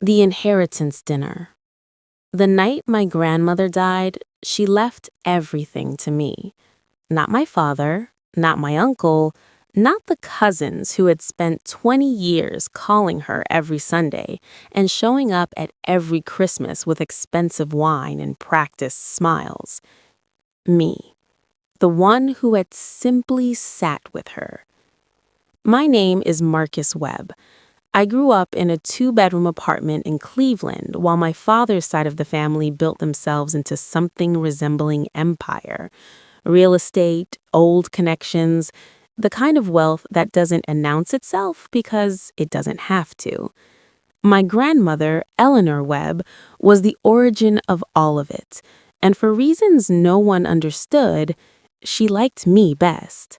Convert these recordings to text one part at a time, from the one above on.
The inheritance dinner. The night my grandmother died, she left everything to me. Not my father, not my uncle, not the cousins who had spent 20 years calling her every Sunday and showing up at every Christmas with expensive wine and practiced smiles. Me, the one who had simply sat with her. My name is Marcus Webb. I grew up in a two-bedroom apartment in Cleveland while my father's side of the family built themselves into something resembling empire. Real estate, old connections, the kind of wealth that doesn't announce itself because it doesn't have to. My grandmother, Eleanor Webb, was the origin of all of it, and for reasons no one understood, she liked me best.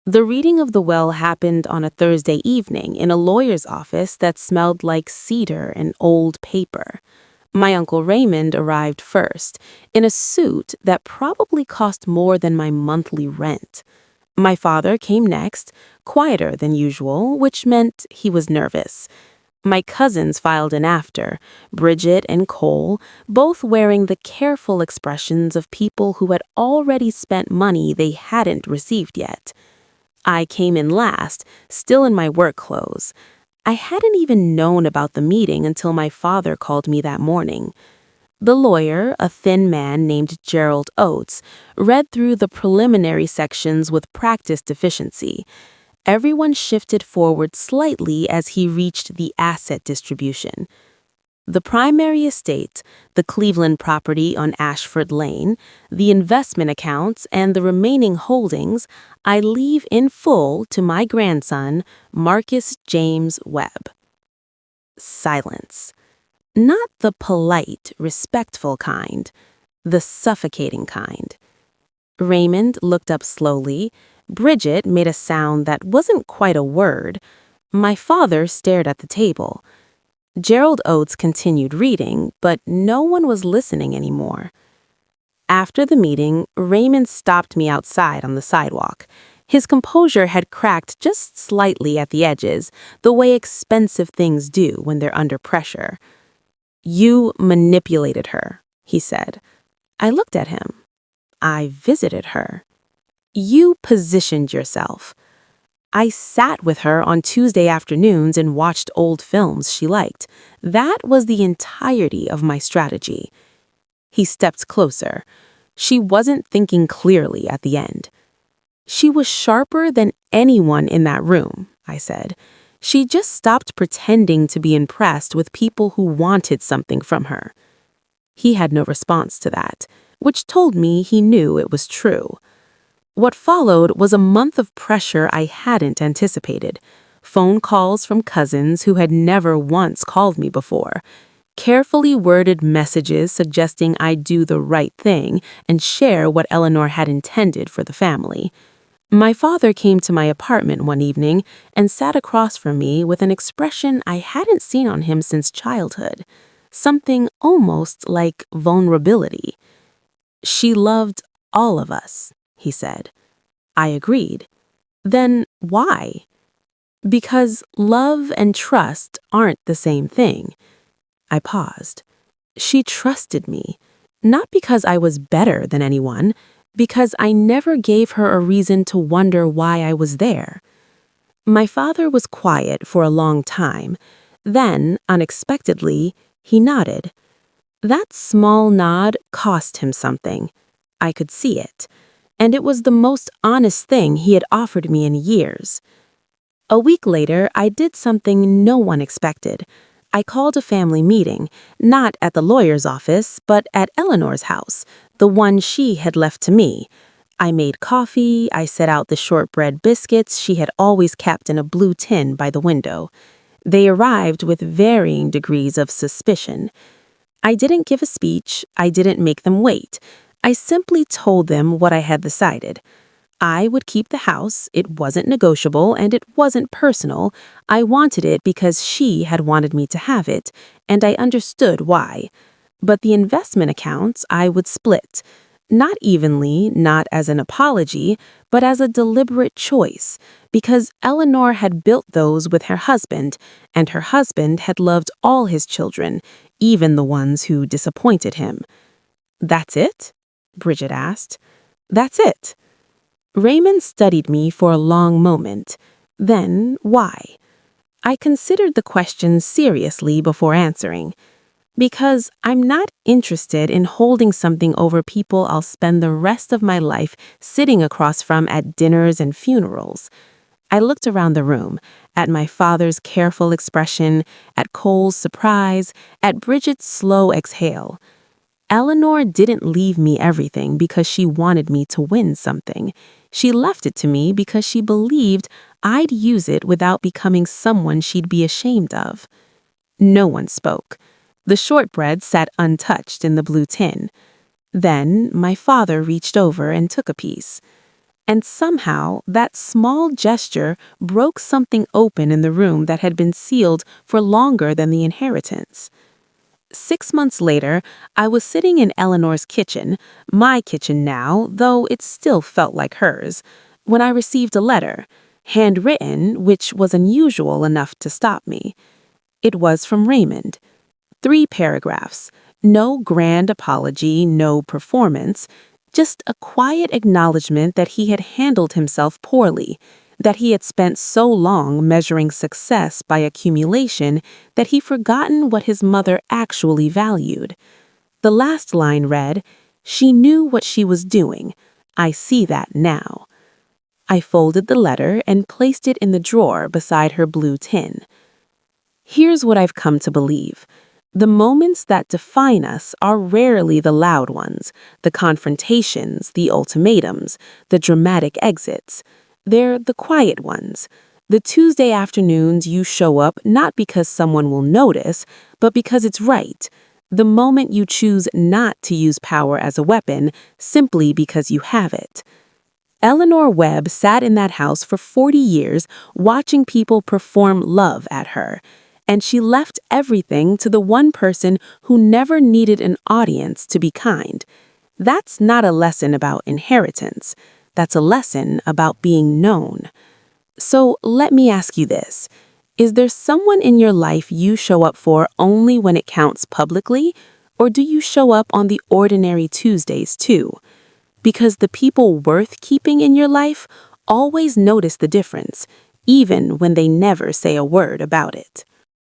The reading of the will happened on a Thursday evening in a lawyer's office that smelled like cedar and old paper. My Uncle Raymond arrived first, in a suit that probably cost more than my monthly rent. My father came next, quieter than usual, which meant he was nervous. My cousins filed in after, Bridget and Cole, both wearing the careful expressions of people who had already spent money they hadn't received yet. I came in last, still in my work clothes. I hadn't even known about the meeting until my father called me that morning. The lawyer, a thin man named Gerald Oates, read through the preliminary sections with practiced efficiency. Everyone shifted forward slightly as he reached the asset distribution. The primary estate, the Cleveland property on Ashford Lane, the investment accounts, and the remaining holdings I leave in full to my grandson, Marcus James Webb. Silence. Not the polite, respectful kind, the suffocating kind. Raymond looked up slowly. Bridget made a sound that wasn't quite a word. My father stared at the table. Gerald Oates continued reading, but no one was listening anymore. After the meeting, Raymond stopped me outside on the sidewalk. His composure had cracked just slightly at the edges, the way expensive things do when they're under pressure. "You manipulated her," he said. I looked at him. "I visited her." "You positioned yourself." "I sat with her on Tuesday afternoons and watched old films she liked. That was the entirety of my strategy." He stepped closer. She wasn't thinking clearly at the end. "She was sharper than anyone in that room," I said. "She just stopped pretending to be impressed with people who wanted something from her." He had no response to that, which told me he knew it was true. What followed was a month of pressure I hadn't anticipated. Phone calls from cousins who had never once called me before. Carefully worded messages suggesting I do the right thing and share what Eleanor had intended for the family. My father came to my apartment one evening and sat across from me with an expression I hadn't seen on him since childhood. Something almost like vulnerability. "She loved all of us," he said. I agreed. "Then why?" "Because love and trust aren't the same thing." I paused. "She trusted me, not because I was better than anyone, because I never gave her a reason to wonder why I was there." My father was quiet for a long time. Then, unexpectedly, he nodded. That small nod cost him something. I could see it. And it was the most honest thing he had offered me in years. A week later, I did something no one expected. I called a family meeting, not at the lawyer's office, but at Eleanor's house, the one she had left to me. I made coffee, I set out the shortbread biscuits she had always kept in a blue tin by the window. They arrived with varying degrees of suspicion. I didn't give a speech, I didn't make them wait. I simply told them what I had decided. I would keep the house, it wasn't negotiable, and it wasn't personal. I wanted it because she had wanted me to have it, and I understood why. But the investment accounts I would split. Not evenly, not as an apology, but as a deliberate choice, because Eleanor had built those with her husband, and her husband had loved all his children, even the ones who disappointed him. "That's it?" Bridget asked. "That's it." Raymond studied me for a long moment. Then, why? I considered the question seriously before answering. Because I'm not interested in holding something over people I'll spend the rest of my life sitting across from at dinners and funerals. I looked around the room, at my father's careful expression, at Cole's surprise, at Bridget's slow exhale. Eleanor didn't leave me everything because she wanted me to win something. She left it to me because she believed I'd use it without becoming someone she'd be ashamed of. No one spoke. The shortbread sat untouched in the blue tin. Then my father reached over and took a piece. And somehow that small gesture broke something open in the room that had been sealed for longer than the inheritance. 6 months later, I was sitting in Eleanor's kitchen, my kitchen now, though it still felt like hers, when I received a letter, handwritten, which was unusual enough to stop me. It was from Raymond. 3 paragraphs, no grand apology, no performance, just a quiet acknowledgement that he had handled himself poorly, that he had spent so long measuring success by accumulation that he'd forgotten what his mother actually valued. The last line read, "She knew what she was doing. I see that now." I folded the letter and placed it in the drawer beside her blue tin. Here's what I've come to believe. The moments that define us are rarely the loud ones, the confrontations, the ultimatums, the dramatic exits. They're the quiet ones. The Tuesday afternoons you show up not because someone will notice, but because it's right. The moment you choose not to use power as a weapon simply because you have it. Eleanor Webb sat in that house for 40 years watching people perform love at her. And she left everything to the one person who never needed an audience to be kind. That's not a lesson about inheritance. That's a lesson about being known. So let me ask you this. Is there someone in your life you show up for only when it counts publicly? Or do you show up on the ordinary Tuesdays too? Because the people worth keeping in your life always notice the difference, even when they never say a word about it.